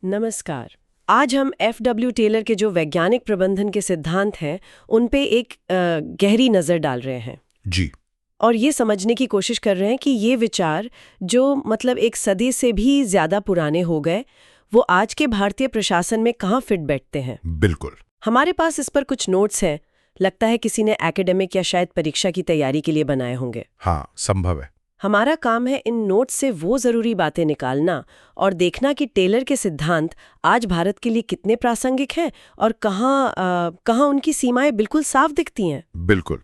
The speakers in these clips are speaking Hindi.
नमस्कार। आज हम एफ.डब्ल्यू. टेलर के जो वैज्ञानिक प्रबंधन के सिद्धांत हैं उन पे एक गहरी नज़र डाल रहे हैं जी। और ये समझने की कोशिश कर रहे हैं कि ये विचार जो मतलब एक सदी से भी ज़्यादा पुराने हो गए वो आज के भारतीय प्रशासन में कहाँ फिट बैठते हैं। बिल्कुल। हमारे पास इस पर कुछ नोट्स हैं। लगता है किसी ने एकेडमिक या शायद परीक्षा की तैयारी के लिए बनाए होंगे। हाँ, संभव है। हमारा काम है इन नोट्स से वो ज़रूरी बातें निकालना और देखना कि टेलर के सिद्धांत आज भारत के लिए कितने प्रासंगिक हैं और कहाँ उनकी सीमाएं बिल्कुल साफ दिखती हैं। बिल्कुल।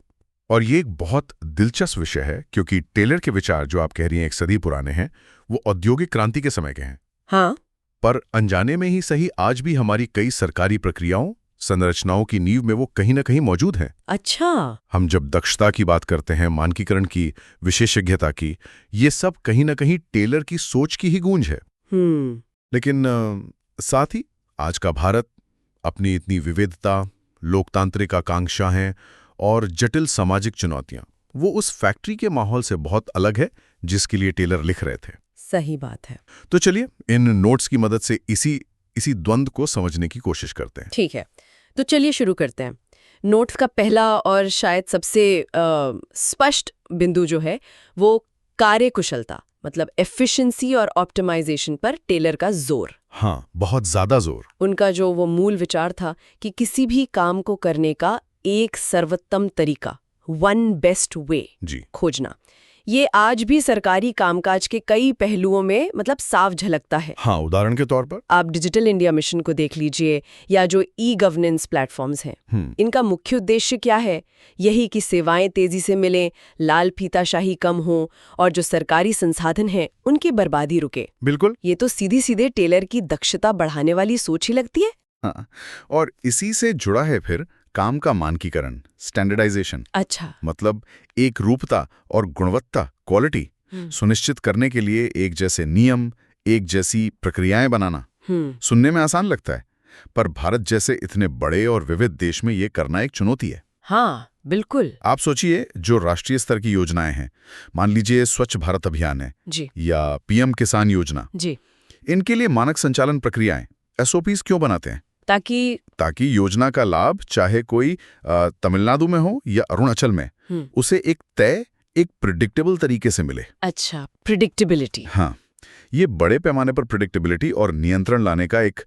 और ये एक बहुत दिलचस्प विषय है क्योंकि टेलर के विचार जो आप कह रही हैं एक सदी पुराने हैं, वो औद्योगिक क्रांति के समय के हैं। हाँ। पर अनजाने में ही सही आज भी हमारी कई सरकारी प्रक्रियाओं संरचनाओं की नींव में वो कहीं न कहीं मौजूद हैं। अच्छा। हम जब दक्षता की बात करते हैं, मानकीकरण की, विशेषज्ञता की, ये सब कहीं न कहीं टेलर की सोच की ही गूंज है। लेकिन साथ ही आज का भारत अपनी इतनी विविधता, लोकतांत्रिक आकांक्षाएं और जटिल सामाजिक चुनौतियां, वो उस फैक्ट्री के माहौल से बहुत अलग है जिसके लिए टेलर लिख रहे थे। सही बात है। तो चलिए इन नोट्स की मदद से इसी द्वंद्व को समझने की कोशिश करते हैं। ठीक है, तो चलिए शुरू करते हैं। नोट्स का पहला और शायद सबसे स्पष्ट बिंदु जो है वो कार्यकुशलता मतलब एफिशिएंसी और ऑप्टिमाइजेशन पर टेलर का जोर। हाँ, बहुत ज्यादा जोर। उनका जो वो मूल विचार था कि किसी भी काम को करने का एक सर्वोत्तम तरीका, वन बेस्ट वे खोजना। ये आज भी सरकारी कामकाज के कई पहलुओं में मतलब साफ झलकता है। हाँ, उदाहरण के तौर पर आप डिजिटल इंडिया मिशन को देख लीजिए या जो ई गवर्नेंस प्लेटफॉर्म्स हैं। इनका मुख्य उद्देश्य क्या है? यही कि सेवाएं तेजी से मिलें, लाल फीताशाही कम हो और जो सरकारी संसाधन हैं उनकी बर्बादी रुके। बिल्कुल। ये तो सीधी सीधे टेलर की दक्षता बढ़ाने वाली सोच ही लगती है। हाँ, और इसी से जुड़ा है फिर काम का मानकीकरण, स्टैंडर्डाइजेशन। अच्छा। मतलब एक रूपता और गुणवत्ता, क्वालिटी सुनिश्चित करने के लिए एक जैसे नियम, एक जैसी प्रक्रियाएं बनाना। सुनने में आसान लगता है, पर भारत जैसे इतने बड़े और विविध देश में ये करना एक चुनौती है। हाँ, बिल्कुल। आप सोचिए, जो राष्ट्रीय स्तर की योजनाएं हैं, मान लीजिए स्वच्छ भारत अभियान है जी, या पीएम किसान योजना जी, इनके लिए मानक संचालन प्रक्रियाएं, एसओपीज क्यों बनाते हैं? ताकि योजना का लाभ चाहे कोई तमिलनाडु में हो या अरुणाचल में, उसे एक प्रिडिक्टेबल तरीके से मिले। अच्छा, प्रिडिक्टेबिलिटी। हाँ, ये बड़े पैमाने पर प्रिडिक्टेबिलिटी और नियंत्रण लाने का एक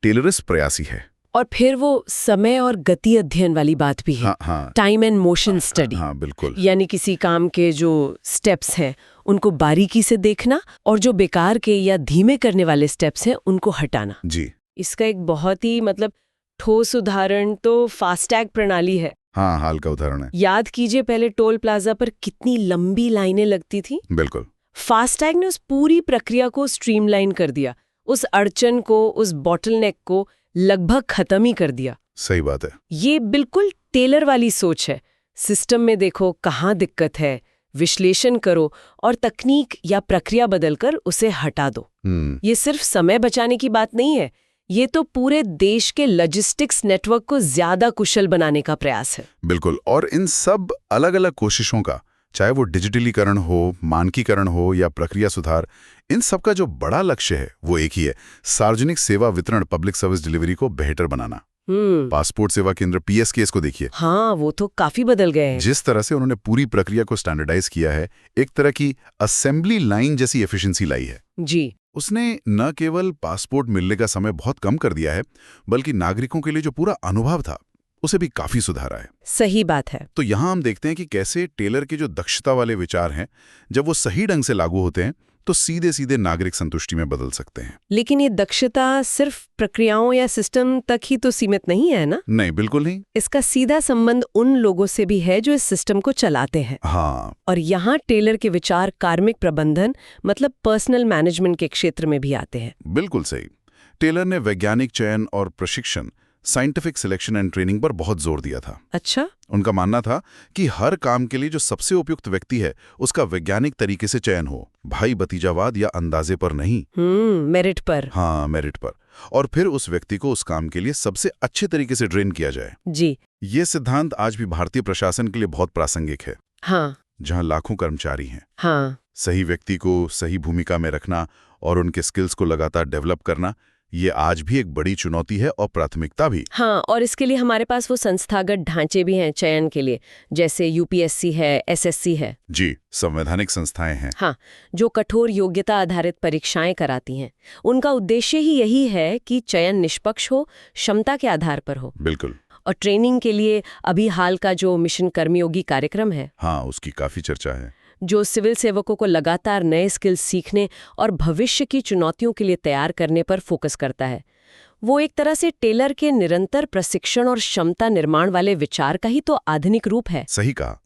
टेलरिस्ट प्रयास ही है। और फिर वो समय और गति अध्ययन वाली बात भी है। हाँ, हाँ, टाइम एंड मोशन स्टडी। हाँ, बिल्कुल। यानी किसी काम के जो स्टेप्स हैं उनको बारीकी से देखना और जो बेकार के या धीमे करने वाले स्टेप्स हैं उनको हटाना। जी। इसका एक बहुत ही मतलब ठोस उदाहरण तो फास्टैग प्रणाली है। हाँ, हाल का उदाहरण है। याद कीजिए पहले टोल प्लाजा पर कितनी लंबी लाइनें लगती थी। बिल्कुल। फास्टैग ने उस पूरी प्रक्रिया को स्ट्रीमलाइन कर दिया, उस अड़चन को, उस बॉटलनेक को लगभग खत्म ही कर दिया। सही बात है। ये बिल्कुल टेलर वाली सोच है। सिस्टम में देखो कहाँ दिक्कत है, विश्लेषण करो और तकनीक या प्रक्रिया बदलकर उसे हटा दो। ये सिर्फ समय बचाने की बात नहीं है, ये तो पूरे देश के लॉजिस्टिक्स नेटवर्क को ज्यादा कुशल बनाने का प्रयास है। बिल्कुल। और इन सब अलग अलग कोशिशों का, चाहे वो डिजिटलीकरण हो, मानकीकरण हो या प्रक्रिया सुधार, इन सब का जो बड़ा लक्ष्य है वो एक ही है, सार्वजनिक सेवा वितरण, पब्लिक सर्विस डिलीवरी को बेहतर बनाना। पासपोर्ट सेवा केंद्र पीएसकेएस को देखिए। हाँ, वो तो काफी बदल गए हैं। जिस तरह से उन्होंने पूरी प्रक्रिया को स्टैंडर्डाइज किया है, एक तरह की असेंबली लाइन जैसी एफिशिएंसी लाई है। जी। उसने न केवल पासपोर्ट मिलने का समय बहुत कम कर दिया है, बल्कि नागरिकों के लिए जो पूरा अनुभव था उसे भी काफी सुधारा है। सही बात है। तो यहाँ हम देखते हैं कि कैसे टेलर के जो दक्षता वाले विचार हैं, जब वो सही ढंग से लागू होते हैं तो सीधे सीधे नागरिक संतुष्टि में बदल सकते हैं। लेकिन ये दक्षता सिर्फ प्रक्रियाओं या सिस्टम तक ही तो सीमित नहीं है ना? नहीं, बिल्कुल नहीं। इसका सीधा संबंध उन लोगों से भी है जो इस सिस्टम को चलाते हैं। हाँ। और यहाँ टेलर के विचार कार्मिक प्रबंधन मतलब पर्सनल मैनेजमेंट के क्षेत्र में भी आते हैं। बिल्कुल सही। टेलर ने वैज्ञानिक चयन और प्रशिक्षण, साइंटिफिक सिलेक्शन एंड ट्रेनिंग पर बहुत जोर दिया था। अच्छा। उनका मानना था कि हर काम के लिए जो सबसे उपयुक्त व्यक्ति है उसका वैज्ञानिक तरीके से चयन हो, भाई भतीजावाद या अंदाजे पर नहीं। मेरिट पर। हाँ, मेरिट पर। और फिर उस व्यक्ति को उस काम के लिए सबसे अच्छे तरीके से ट्रेन किया जाए। जी। ये सिद्धांत आज भी भारतीय प्रशासन के लिए बहुत प्रासंगिक है। हाँ। जहाँ लाखों कर्मचारी हैं। हाँ। सही व्यक्ति को सही भूमिका में रखना और उनके स्किल्स को लगातार डेवलप करना, ये आज भी एक बड़ी चुनौती है और प्राथमिकता भी। हाँ, और इसके लिए हमारे पास वो संस्थागत ढांचे भी हैं चयन के लिए, जैसे यूपीएससी है, एसएससी है। जी, संवैधानिक संस्थाएं हैं। हाँ, जो कठोर योग्यता आधारित परीक्षाएं कराती हैं। उनका उद्देश्य ही यही है कि चयन निष्पक्ष हो, क्षमता के आधार पर हो। बिल्कुल। और ट्रेनिंग के लिए अभी हाल का जो मिशन कर्मयोगी कार्यक्रम है, हाँ, उसकी काफी चर्चा है, जो सिविल सेवकों को लगातार नए स्किल्स सीखने और भविष्य की चुनौतियों के लिए तैयार करने पर फोकस करता है। वो एक तरह से टेलर के निरंतर प्रशिक्षण और क्षमता निर्माण वाले विचार का ही तो आधुनिक रूप है। सही कहा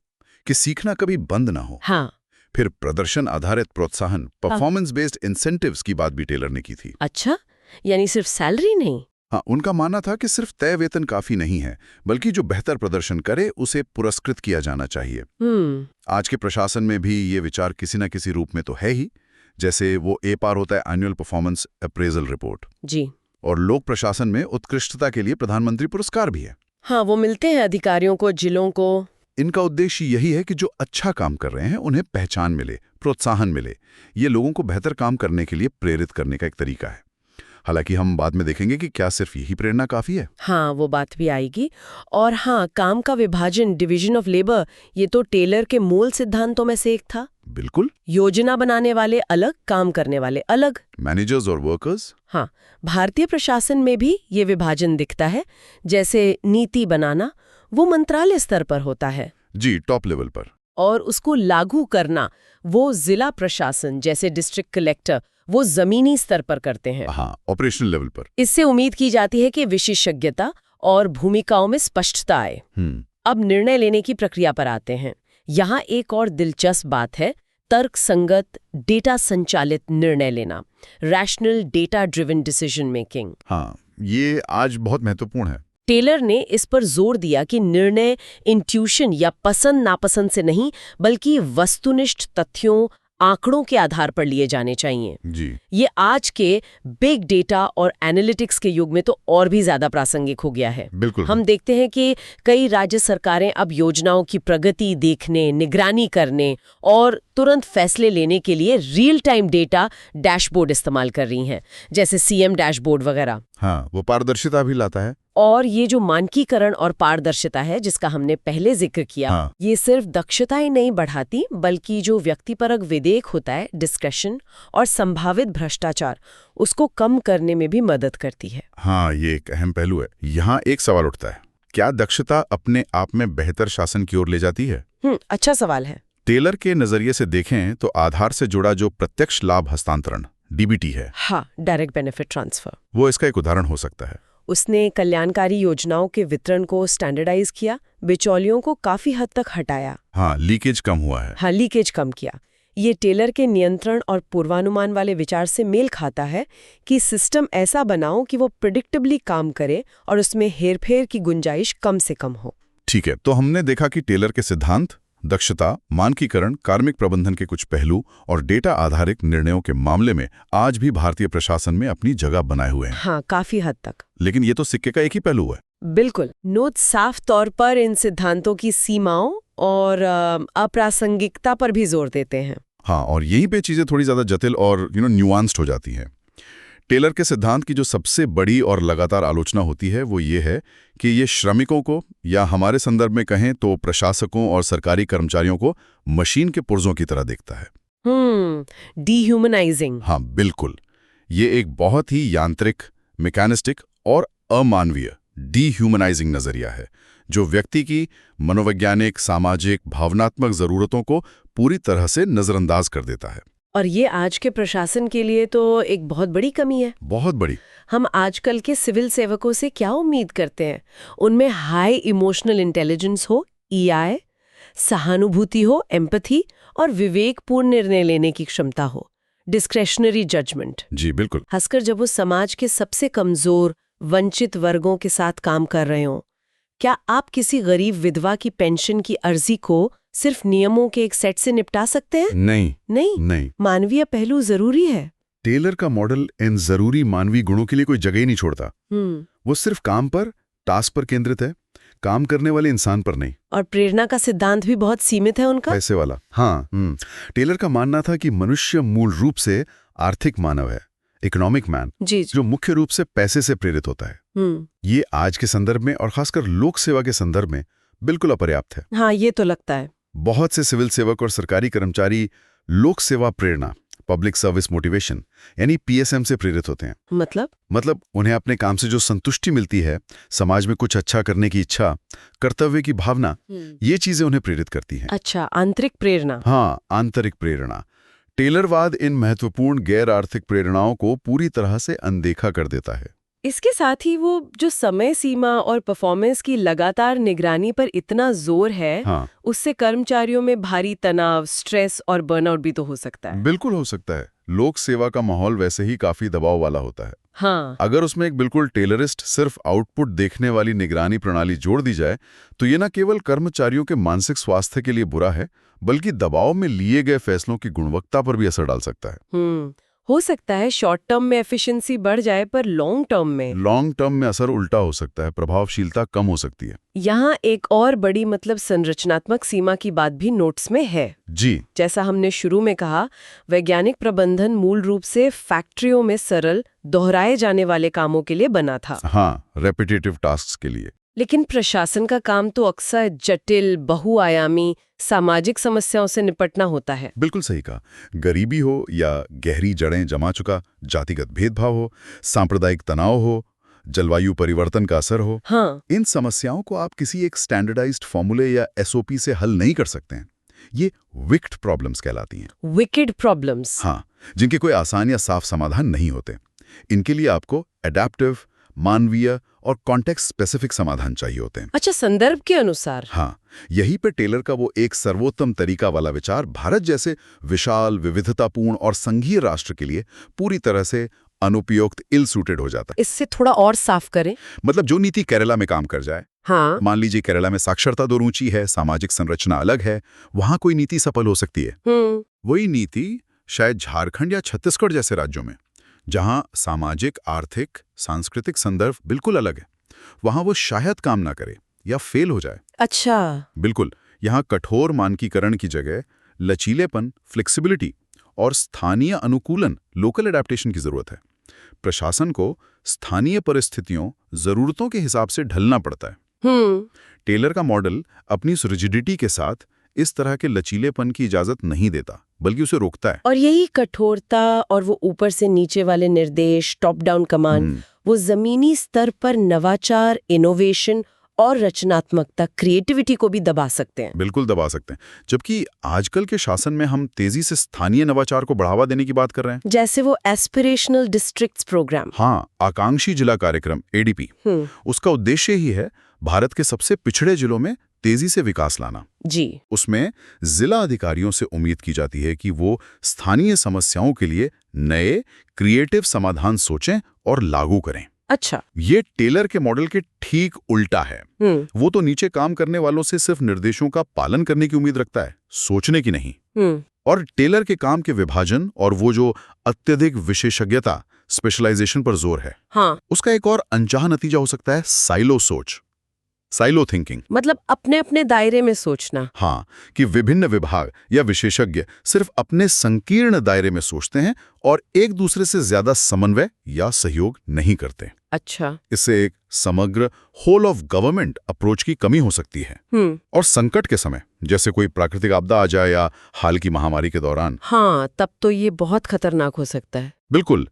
कि सीखना कभी बंद ना हो। हाँ। फिर प्रदर्शन आधारित प्रोत्साहन, परफॉर्मेंस बेस्ड इंसेंटिव्स की बात भी टेलर ने की थी। अच्छा, यानी सिर्फ सैलरी नहीं? हाँ, उनका मानना था कि सिर्फ तय वेतन काफी नहीं है, बल्कि जो बेहतर प्रदर्शन करे उसे पुरस्कृत किया जाना चाहिए। आज के प्रशासन में भी ये विचार किसी न किसी रूप में तो है ही, जैसे वो एपार होता है, एनुअल परफॉर्मेंस अप्रेजल रिपोर्ट जी। और लोक प्रशासन में उत्कृष्टता के लिए प्रधानमंत्री पुरस्कार भी है। हाँ, वो मिलते हैं अधिकारियों को, जिलों को। इनका उद्देश्य यही है कि जो अच्छा काम कर रहे हैं उन्हें पहचान मिले, प्रोत्साहन मिले। ये लोगों को बेहतर काम करने के लिए प्रेरित करने का एक तरीका है। हालांकि हम बाद में देखेंगे कि क्या सिर्फ यही प्रेरणा काफी है। हाँ, वो बात भी आएगी। और हाँ, काम का विभाजन, डिवीजन ऑफ लेबर, ये तो टेलर के मूल सिद्धांतों में से एक था। बिल्कुल। योजना बनाने वाले अलग, काम करने वाले अलग, मैनेजर्स और वर्कर्स। हाँ, भारतीय प्रशासन में भी ये विभाजन दिखता है। जैसे नीति बनाना, वो मंत्रालय स्तर पर होता है। जी, टॉप लेवल पर। और उसको लागू करना वो जिला प्रशासन, जैसे डिस्ट्रिक्ट कलेक्टर, वो जमीनी स्तर पर करते हैं। हाँ, ऑपरेशनल लेवल पर। इससे उम्मीद की जाती है कि विशेषज्ञता और भूमिकाओं में स्पष्टता आए। अब निर्णय लेने की प्रक्रिया पर आते हैं। यहाँ एक और दिलचस्प बात है, तर्क संगत, डेटा संचालित निर्णय लेना, rational data driven decision making. हाँ, ये आज बहुत महत्वपूर्ण है। टेलर ने इस पर जोर दिया कि निर्णय इंट्यूशन या पसंद नापसंद से नहीं, बल्कि वस्तुनिष्ठ तथ्यों, आंकड़ों के आधार पर लिए जाने चाहिए। जी। ये आज के बिग डेटा और एनालिटिक्स के युग में तो और भी ज्यादा प्रासंगिक हो गया है। बिल्कुल। हम देखते हैं कि कई राज्य सरकारें अब योजनाओं की प्रगति देखने, निगरानी करने और तुरंत फैसले लेने के लिए रियल टाइम डेटा डैशबोर्ड इस्तेमाल कर रही हैं, जैसे सीएम डैशबोर्ड वगैरह। हाँ, वो पारदर्शिता भी लाता है। और ये जो मानकीकरण और पारदर्शिता है, जिसका हमने पहले जिक्र किया, हाँ। ये सिर्फ दक्षता ही नहीं बढ़ाती, बल्कि जो व्यक्तिपरक विवेक होता है, डिस्कशन और संभावित भ्रष्टाचार, उसको कम करने में भी मदद करती है। हाँ, ये एक अहम पहलू है। यहाँ एक सवाल उठता है, क्या दक्षता अपने आप में बेहतर शासन की ओर ले जाती है? अच्छा सवाल है। टेलर के नजरिए से देखें तो आधार से जुड़ा जो प्रत्यक्ष लाभ हस्तांतरण, डीबीटी है, हाँ, डायरेक्ट बेनिफिट ट्रांसफर, वो इसका एक उदाहरण हो सकता है। उसने कल्याणकारी योजनाओं के वितरण को स्टैंडर्डाइज किया, बिचौलियों को काफी हद तक हटाया। हाँ, लीकेज कम हुआ है। हाँ, लीकेज कम किया। ये टेलर के नियंत्रण और पूर्वानुमान वाले विचार से मेल खाता है कि सिस्टम ऐसा बनाओ कि वो प्रिडिक्टेबली काम करे और उसमें हेरफेर की गुंजाइश कम से कम हो। ठीक है, तो हमने देखा कि टेलर के सिद्धांत, दक्षता, मानकीकरण, कार्मिक प्रबंधन के कुछ पहलू और डेटा आधारित निर्णयों के मामले में आज भी भारतीय प्रशासन में अपनी जगह बनाए हुए हैं। हाँ, काफी हद तक। लेकिन ये तो सिक्के का एक ही पहलू है। बिल्कुल। नोट साफ तौर पर इन सिद्धांतों की सीमाओं और अप्रासंगिकता पर भी जोर देते हैं। हाँ, और यहीं पे चीजें थोड़ी ज्यादा जटिल और न्यूआंस्ड हो जाती हैं। टेलर के सिद्धांत की जो सबसे बड़ी और लगातार आलोचना होती है वो ये है कि ये श्रमिकों को, या हमारे संदर्भ में कहें तो प्रशासकों और सरकारी कर्मचारियों को, मशीन के पुर्जों की तरह देखता है। डीह्यूमनाइजिंग। हाँ, बिल्कुल। ये एक बहुत ही यांत्रिक, मैकेनिस्टिक और अमानवीय डीह्यूमनाइजिंग नजरिया है, जो व्यक्ति की मनोवैज्ञानिक, सामाजिक, भावनात्मक जरूरतों को पूरी तरह से नजरअंदाज कर देता है। और ये आज के प्रशासन के लिए तो एक बहुत बड़ी कमी है। बहुत बड़ी। हम आजकल के सिविल सेवकों से क्या उम्मीद करते हैं? उनमें हाई इमोशनल इंटेलिजेंस हो, ईआई, सहानुभूति हो, एम्पैथी, और विवेकपूर्ण निर्णय लेने की क्षमता हो, डिस्क्रेशनरी जजमेंट। जी बिल्कुल। खासकर जब वो समाज के सबसे कमजोर, वंचित वर्गों के साथ काम कर रहे हो। क्या आप किसी गरीब विधवा की पेंशन की अर्जी को सिर्फ नियमों के एक सेट से निपटा सकते हैं? नहीं। मानवीय पहलू जरूरी है। टेलर का मॉडल इन जरूरी मानवीय गुणों के लिए कोई जगह ही नहीं छोड़ता। वो सिर्फ काम पर, टास्क पर केंद्रित है, काम करने वाले इंसान पर नहीं। और प्रेरणा का सिद्धांत भी बहुत सीमित है उनका। पैसे वाला। हाँ, टेलर का मानना था कि मनुष्य मूल रूप से आर्थिक मानव है, इकोनॉमिक मैन, जी जो मुख्य रूप से पैसे से प्रेरित होता है, ये आज के संदर्भ में और खासकर लोक सेवा के संदर्भ में बिल्कुल अपर्याप्त है। हाँ, ये तो लगता है। बहुत से सिविल सेवक और सरकारी कर्मचारी लोक सेवा प्रेरणा, पब्लिक सर्विस मोटिवेशन यानी पीएसएम से प्रेरित होते हैं। मतलब उन्हें अपने काम से जो संतुष्टि मिलती है, समाज में कुछ अच्छा करने की इच्छा, कर्तव्य की भावना, ये चीजें उन्हें प्रेरित करती हैं। अच्छा, आंतरिक प्रेरणा। हाँ, आंतरिक प्रेरणा। टेलरवाद इन महत्वपूर्ण गैर आर्थिक प्रेरणाओं को पूरी तरह से अनदेखा कर देता है। इसके साथ ही वो जो समय सीमा और परफॉर्मेंस की लगातार निगरानी पर इतना जोर है, हाँ, उससे कर्मचारियों में भारी तनाव, स्ट्रेस और बर्नआउट भी तो हो सकता है। बिल्कुल हो सकता है। लोक सेवा का माहौल वैसे ही काफी दबाव वाला होता है। हाँ, अगर उसमें एक बिल्कुल टेलरिस्ट सिर्फ आउटपुट देखने वाली निगरानी प्रणाली जोड़ दी जाए तो ये न केवल कर्मचारियों के मानसिक स्वास्थ्य के लिए बुरा है, बल्कि दबाव में लिए गए फैसलों की गुणवत्ता पर भी असर डाल सकता है। हो सकता है शॉर्ट टर्म में एफिशिएंसी बढ़ जाए, पर लॉन्ग टर्म में असर उल्टा हो सकता है, प्रभावशीलता कम हो सकती है। यहाँ एक और बड़ी संरचनात्मक सीमा की बात भी नोट्स में है। जी, जैसा हमने शुरू में कहा, वैज्ञानिक प्रबंधन मूल रूप से फैक्ट्रियों में सरल, दोहराए जाने वाले कामों के लिए बना था। हाँ, रेपिटेटिव टास्क्स के लिए। लेकिन प्रशासन का काम तो अक्सर जटिल, बहुआयामी, सामाजिक समस्याओं से निपटना होता है। बिल्कुल सही कहा। गरीबी हो या गहरी जड़ें जमा चुका जातिगत भेदभाव हो, सांप्रदायिक तनाव हो, जलवायु परिवर्तन का असर हो, हाँ, इन समस्याओं को आप किसी एक स्टैंडर्डाइज्ड फॉर्मूले या एसओपी से हल नहीं कर सकते हैं। ये विक्ड प्रॉब्लम्स कहलाती हैं। Wicked problems. हाँ, जिनके कोई आसान या साफ समाधान नहीं होते। इनके लिए आपको एडेप्टिव, मानवीय और कॉन्टेक्स्ट स्पेसिफिक समाधान चाहिए होते हैं। अच्छा, संदर्भ के अनुसार। हाँ, यही पे टेलर का वो एक सर्वोत्तम तरीका वाला विचार भारत जैसे विशाल, विविधतापूर्ण और संघीय राष्ट्र के लिए पूरी तरह से अनुपयुक्त, इल सूटेड हो जाता है। इससे थोड़ा और साफ करें। मतलब जो नीति केरला में काम कर जाए, हाँ, मान लीजिए केरला में साक्षरता दर ऊंची है, सामाजिक संरचना अलग है, वहां कोई नीति सफल हो सकती है। वही नीति शायद झारखंड या छत्तीसगढ़ जैसे राज्यों में, जहां सामाजिक, आर्थिक, सांस्कृतिक संदर्भ बिल्कुल अलग है, वहां वो शायद काम ना करे या फेल हो जाए। अच्छा, बिल्कुल, यहाँ कठोर मानकीकरण की जगह लचीलेपन, फ्लेक्सिबिलिटी और स्थानीय अनुकूलन, लोकल एडेप्टेशन की जरूरत है। प्रशासन को स्थानीय परिस्थितियों, जरूरतों के हिसाब से ढलना पड़ता है। टेलर का मॉडल अपनी इस रिजिडिटी के साथ इस तरह के लचीलेपन की इजाजत नहीं देता, बल्कि उसे रोकता है। और यही कठोरता और वो ऊपर से नीचे वाले निर्देश, टॉप डाउन कमांड, वो जमीनी स्तर पर नवाचार, इनोवेशन और रचनात्मकता, क्रिएटिविटी को भी दबा सकते हैं। बिल्कुल दबा सकते हैं। जबकि आजकल के शासन में हम तेजी से स्थानीय नवाचार को बढ़ावा देने की बात कर रहे हैं। जैसे वो एस्पिरेशनल डिस्ट्रिक्ट्स प्रोग्राम। हाँ, आकांक्षी जिला कार्यक्रम एडीपी। उसका उद्देश्य ही है भारत के सबसे पिछड़े जिलों में तेजी से विकास लाना। जी, उसमें जिला अधिकारियों से उम्मीद की जाती है कि वो स्थानीय समस्याओं के लिए नए क्रिएटिव समाधान सोचें और लागू करें। अच्छा, ये टेलर के मॉडल के ठीक उल्टा है। वो तो नीचे काम करने वालों से सिर्फ निर्देशों का पालन करने की उम्मीद रखता है, सोचने की नहीं। और टेलर के काम के विभाजन और वो जो अत्यधिक विशेषज्ञता, स्पेशलाइजेशन पर जोर है, हाँ, उसका एक और अनचाहा नतीजा हो सकता है साइलो सोच, साइलो थिंकिंग। मतलब अपने अपने दायरे में सोचना। हाँ, कि विभिन्न विभाग या विशेषज्ञ सिर्फ अपने संकीर्ण दायरे में सोचते हैं और एक दूसरे से ज्यादा समन्वय या सहयोग नहीं करते। अच्छा, इससे एक समग्र होल ऑफ गवर्नमेंट अप्रोच की कमी हो सकती है। और संकट के समय, जैसे कोई प्राकृतिक आपदा आ जाए या हाल की महामारी के दौरान, हाँ, तब तो ये बहुत खतरनाक हो सकता है। बिल्कुल,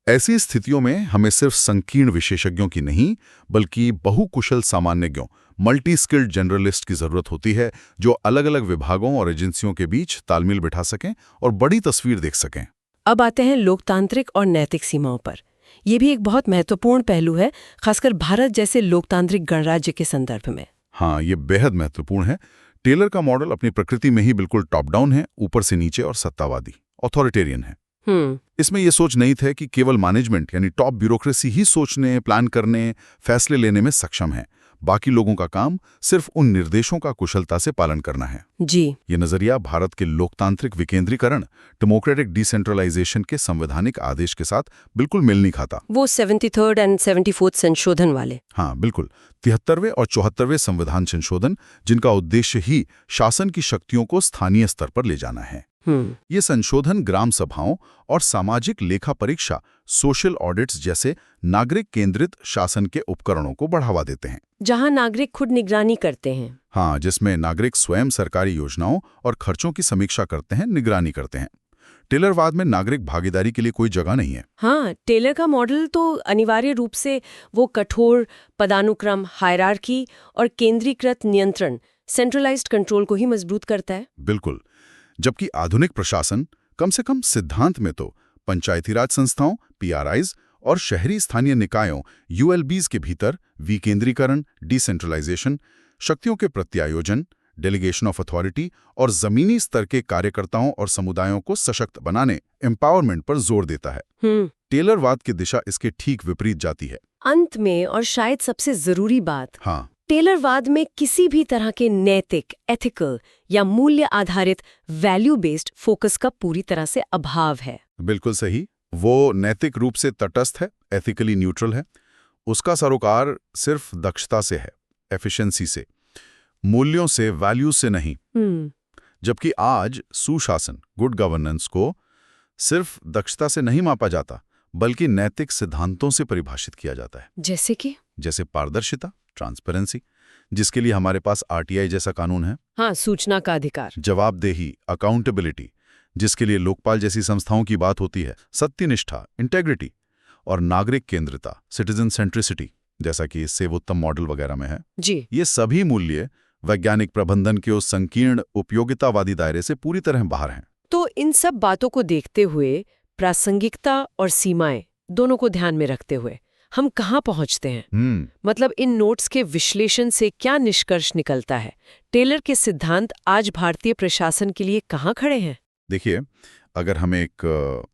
ऐसी स्थितियों में हमें सिर्फ संकीर्ण विशेषज्ञों की नहीं, बल्कि बहुकुशल सामान्यज्ञों, मल्टी स्किल्ड जनरलिस्ट की जरूरत होती है, जो अलग अलग विभागों और एजेंसियों के बीच तालमेल बिठा सकें और बड़ी तस्वीर देख सकें। अब आते हैं लोकतांत्रिक और नैतिक सीमाओं पर। ये भी एक बहुत महत्वपूर्ण पहलू है, खासकर भारत जैसे लोकतांत्रिक गणराज्य के संदर्भ में। हाँ, ये बेहद महत्वपूर्ण है। टेलर का मॉडल अपनी प्रकृति में ही बिल्कुल टॉप डाउन है, ऊपर से नीचे और सत्तावादी, ऑथोरिटेरियन है। इसमें यह सोच नहीं था कि केवल मैनेजमेंट यानी टॉप ब्यूरोक्रेसी ही सोचने, प्लान करने, फैसले लेने में सक्षम है। बाकी लोगों का काम सिर्फ उन निर्देशों का कुशलता से पालन करना है। जी, ये नजरिया भारत के लोकतांत्रिक विकेंद्रीकरण, डेमोक्रेटिक डिसेंट्रलाइजेशन के संवैधानिक आदेश के साथ बिल्कुल मेल नहीं खाता। वो 73rd और 74th संशोधन वाले। हाँ, बिल्कुल, 73वें और 74वें संविधान संशोधन, जिनका उद्देश्य ही शासन की शक्तियों को स्थानीय स्तर पर ले जाना है। ये संशोधन ग्राम सभाओं और सामाजिक लेखा परीक्षा, सोशल ऑडिट्स जैसे नागरिक केंद्रित शासन के उपकरणों को बढ़ावा देते हैं, जहां नागरिक खुद निगरानी करते हैं। हाँ, जिसमें नागरिक स्वयं सरकारी योजनाओं और खर्चों की समीक्षा करते हैं, निगरानी करते हैं। टेलरवाद में नागरिक भागीदारी के लिए कोई जगह नहीं है। हाँ, टेलर का मॉडल तो अनिवार्य रूप से वो कठोर पदानुक्रम, हायरार्की और केंद्रीकृत नियंत्रण, सेंट्रलाइज्ड कंट्रोल को ही मजबूत करता है। बिल्कुल। जबकि आधुनिक प्रशासन कम से कम सिद्धांत में तो पंचायती राज संस्थाओं, PRIs और शहरी स्थानीय निकायों, ULBs के भीतर विकेंद्रीकरण, डिसेंट्रलाइजेशन, शक्तियों के प्रत्यायोजन, डेलीगेशन ऑफ अथॉरिटी और जमीनी स्तर के कार्यकर्ताओं और समुदायों को सशक्त बनाने, एम्पावरमेंट पर जोर देता है। टेलरवाद की दिशा इसके ठीक विपरीत जाती है। अंत में, और शायद सबसे जरूरी बात, हाँ, टेलरवाद में किसी भी तरह के नैतिक, एथिकल या मूल्य आधारित वैल्यू बेस्ड फोकस का पूरी तरह से अभाव है। बिल्कुल सही। वो नैतिक रूप से तटस्थ है, एथिकली न्यूट्रल है। उसका सरोकार सिर्फ दक्षता से है, एफिशिएंसी से, मूल्यों से, वैल्यू से नहीं। जबकि आज सुशासन, गुड गवर्नेंस को सिर्फ दक्षता से नहीं मापा जाता, बल्कि नैतिक सिद्धांतों से परिभाषित किया जाता है। जैसे पारदर्शिता, ट्रांसपेरेंसी, जिसके लिए हमारे पास RTI जैसा कानून है। हाँ, सूचना का अधिकार। जवाबदेही, अकाउंटेबिलिटी, जिसके लिए लोकपाल जैसी संस्थाओं की बात होती है। सत्यनिष्ठा, इंटेग्रिटी और नागरिक केंद्रिता, सिटीजन सेंट्रिसिटी, जैसा कि सेवोत्तम मॉडल वगैरह में है जी। ये सभी मूल्य वैज्ञानिक प्रबंधन के उस संकीर्ण उपयोगितावादी दायरे से पूरी तरह बाहर हैं। तो इन सब बातों को देखते हुए, प्रासंगिकता और सीमाएं दोनों को ध्यान में रखते हुए हम कहाँ पहुँचते हैं? मतलब इन नोट्स के विश्लेषण से क्या निष्कर्ष निकलता है? टेलर के सिद्धांत आज भारतीय प्रशासन के लिए कहाँ खड़े हैं? देखिए, अगर हम एक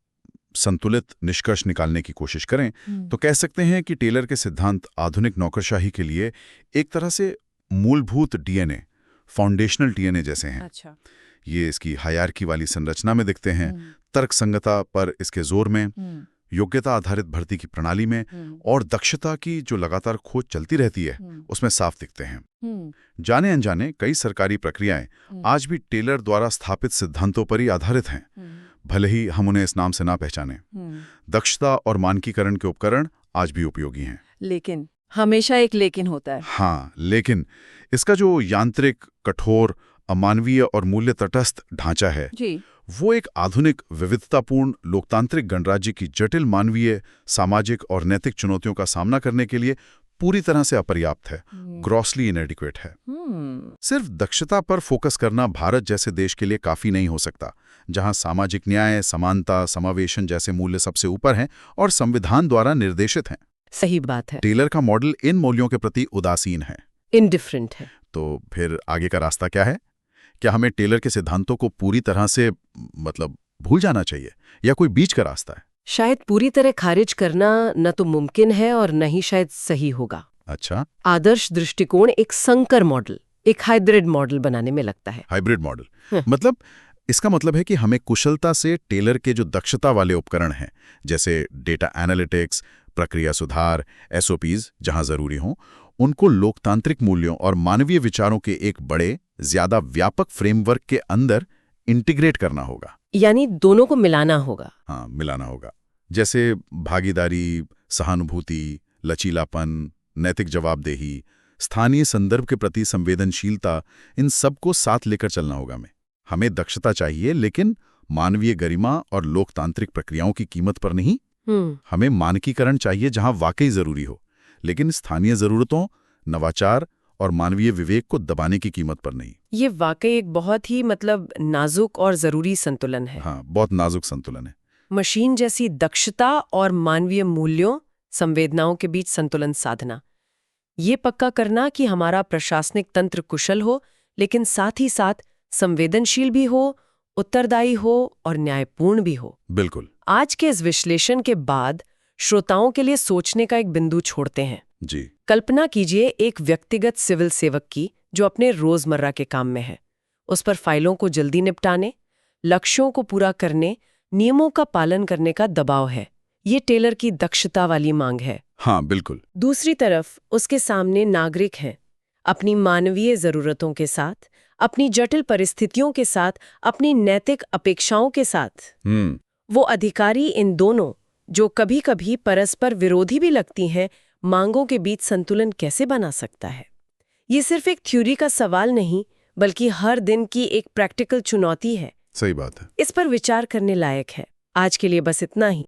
संतुलित निष्कर्ष निकालने की कोशिश करें तो कह सकते हैं कि टेलर के सिद्धांत आधुनिक नौकरशाही के लिए एक तरह से मूलभूत DNA, फाउंडेशनल DNA जैसे हैं। अच्छा। ये इसकी हायरार्की वाली संरचना में दिखते हैं, तर्कसंगता पर इसके जोर में, योग्यता आधारित भर्ती की प्रणाली में और दक्षता की जो लगातार खोज चलती रहती है उसमें साफ दिखते हैं। जाने अनजाने कई सरकारी प्रक्रियाएं आज भी टेलर द्वारा स्थापित सिद्धांतों पर ही आधारित हैं, भले ही हम उन्हें इस नाम से ना पहचानें। दक्षता और मानकीकरण के उपकरण आज भी उपयोगी हैं। लेकिन हमेशा एक लेकिन होता है। हाँ, लेकिन इसका जो यांत्रिक, कठोर, अमानवीय और मूल्य तटस्थ ढांचा है जी, वो एक आधुनिक, विविधतापूर्ण लोकतांत्रिक गणराज्य की जटिल मानवीय, सामाजिक और नैतिक चुनौतियों का सामना करने के लिए पूरी तरह से अपर्याप्त है, ग्रॉसली इनएडिक्वेट है। सिर्फ दक्षता पर फोकस करना भारत जैसे देश के लिए काफी नहीं हो सकता, जहां सामाजिक न्याय, समानता, समावेशन जैसे मूल्य सबसे ऊपर हैं और संविधान द्वारा निर्देशित हैं। सही बात है। टेलर का मॉडल इन मूल्यों के प्रति उदासीन है, इनडिफरेंट है। तो फिर आगे का रास्ता क्या है? क्या हमें टेलर के सिद्धांतों को पूरी तरह से भूल जाना चाहिए या कोई बीच का रास्ता है? शायद पूरी तरह खारिज करना न तो मुमकिन है और न ही शायद सही होगा। अच्छा। आदर्श दृष्टिकोण एक संकर मॉडल, एक हाइब्रिड मॉडल बनाने में लगता है। हाइब्रिड मॉडल मतलब इसका मतलब है कि हमें कुशलता से टेलर के जो दक्षता वाले उपकरण हैं, जैसे डेटा एनालिटिक्स, प्रक्रिया सुधार, SOPs जहां जरूरी हों, उनको लोकतांत्रिक मूल्यों और मानवीय विचारों के एक बड़े, ज्यादा व्यापक फ्रेमवर्क के अंदर इंटीग्रेट करना होगा। यानी दोनों को मिलाना होगा। हाँ, मिलाना होगा। जैसे भागीदारी, सहानुभूति, लचीलापन, नैतिक जवाबदेही, स्थानीय संदर्भ के प्रति संवेदनशीलता, इन सबको साथ लेकर चलना होगा। हमें दक्षता चाहिए, लेकिन मानवीय गरिमा और लोकतांत्रिक प्रक्रियाओं की कीमत पर नहीं। हमें मानकीकरण चाहिए जहां वाकई जरूरी हो, लेकिन स्थानीय जरूरतों, नवाचार और मानवीय विवेक को दबाने की कीमत पर नहीं। ये वाकई एक बहुत ही नाजुक और जरूरी संतुलन है। हाँ, बहुत नाजुक संतुलन है। मशीन जैसी दक्षता और मानवीय मूल्यों, संवेदनाओं के बीच संतुलन साधना, ये पक्का करना कि हमारा प्रशासनिक तंत्र कुशल हो, लेकिन साथ ही साथ संवेदनशील भी हो, उत्तरदायी हो और न्यायपूर्ण भी हो। बिल्कुल। आज के इस विश्लेषण के बाद श्रोताओं के लिए सोचने का एक बिंदु छोड़ते हैं जी। कल्पना कीजिए एक व्यक्तिगत सिविल सेवक की जो अपने रोजमर्रा के काम में है। उस पर फाइलों को जल्दी निपटाने, लक्ष्यों को पूरा करने, नियमों का पालन करने का दबाव है। ये टेलर की दक्षता वाली मांग है। हाँ, बिल्कुल। दूसरी तरफ उसके सामने नागरिक हैं, अपनी मानवीय जरूरतों के साथ, अपनी जटिल परिस्थितियों के साथ, अपनी नैतिक अपेक्षाओं के साथ। वो अधिकारी इन दोनों, जो कभी कभी परस्पर विरोधी भी लगती हैं, मांगों के बीच संतुलन कैसे बना सकता है? ये सिर्फ एक थ्योरी का सवाल नहीं, बल्कि हर दिन की एक प्रैक्टिकल चुनौती है। सही बात है। इस पर विचार करने लायक है। आज के लिए बस इतना ही।